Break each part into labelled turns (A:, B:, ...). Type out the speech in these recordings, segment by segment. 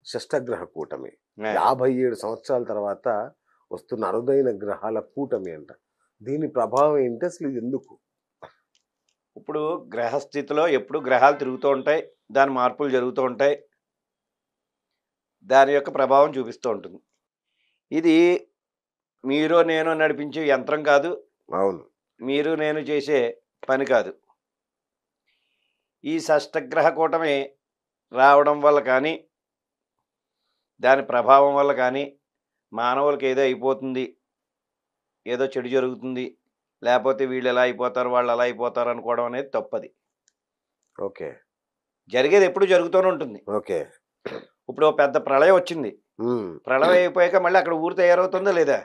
A: షష్టగ్రహ కూటమి.
B: ఆ.
A: 57 సంవత్సరాల తర్వాత వస్తున్న అరుదైన గ్రహాల కూటమి అంట. దీని ప్రభావం ఏంటి? అసలు ఇది ఎందుకు?
B: ఇప్పుడు గ్రహస్థితిలో ఎప్పుడు గ్రహాలు తిరుగుతూ ఉంటాయి. దాని మార్పులు జరుగుతూ ఉంటాయి. దాని యొక్క ప్రభావం చూపిస్తూ ఉంటుంది. ఇది మీరో నేనో నడిపించే యంత్రం కాదు.
A: అవును.
B: మీరు నేను చేసే పని కాదు. ఈ షష్టగ్రహ కూటమి రావడం వల్ల కానీ, దాని ప్రభావం వల్ల కానీ, మానవులకి ఏదో అయిపోతుంది, ఏదో చెడు జరుగుతుంది, లేపోతే వీళ్ళు ఎలా అయిపోతారు, వాళ్ళు అలా అయిపోతారు అనుకోవడం అనేది తప్పది.
A: ఓకే.
B: జరిగేది ఎప్పుడు జరుగుతూనే ఉంటుంది.
A: ఓకే.
B: ఇప్పుడు ఓ పెద్ద ప్రళయం వచ్చింది.
A: హ్మ్.
B: ప్రళయం అయిపోయాక మళ్ళీ అక్కడ ఊరు తయారవుతుందా లేదా?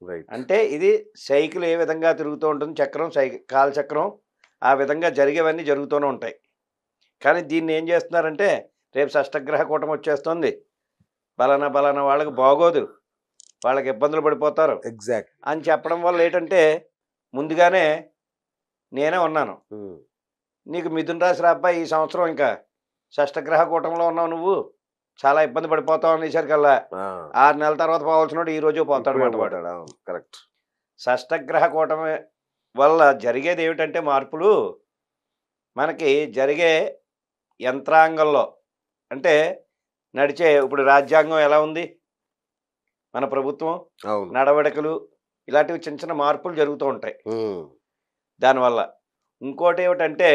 A: రైట్.
B: అంటే ఇది సైకిల్ ఏ విధంగా తిరుగుతూ ఉంటుంది, చక్రం కాలచక్రం ఆ విధంగా జరిగేవన్నీ జరుగుతూనే ఉంటాయి. కానీ దీన్ని ఏం చేస్తున్నారంటే, రేపు షష్టగ్రహ కూటమి వచ్చేస్తుంది, బలానా బలానా వాళ్ళకి బాగోదు, వాళ్ళకి ఇబ్బందులు పడిపోతారు
A: ఎగ్జాక్ట్.
B: అని చెప్పడం వల్ల ఏంటంటే, ముందుగానే నేనే ఉన్నాను.
A: హ్మ్.
B: నీకు మిథున రాశి రా అబ్బాయి, ఈ సంవత్సరం ఇంకా షష్టగ్రహ కూటంలో ఉన్నావు నువ్వు, చాలా ఇబ్బంది పడిపోతావు అనేసరికల్లా
A: ఆ!
B: 6 నెలల తర్వాత పోవాల్సినోడు ఈ రోజు పోతాడు
A: ఇప్పుడే
B: మాట వాడు.
A: పోతాడు. అవును. కరెక్ట్.
B: షష్టగ్రహ కూటమి వల్ల జరిగేది ఏమిటంటే మార్పులు, మనకి జరిగే యంత్రాంగంలో అంటే నడిచే ఇప్పుడు రాజ్యాంగం ఎలా ఉంది, మన ప్రభుత్వం
A: అవును.
B: నడవడికలు ఇలాంటివి చిన్న చిన్న మార్పులు జరుగుతూ ఉంటాయి
A: హ్మ్.
B: దానివల్ల. ఇంకోటి ఏమిటంటే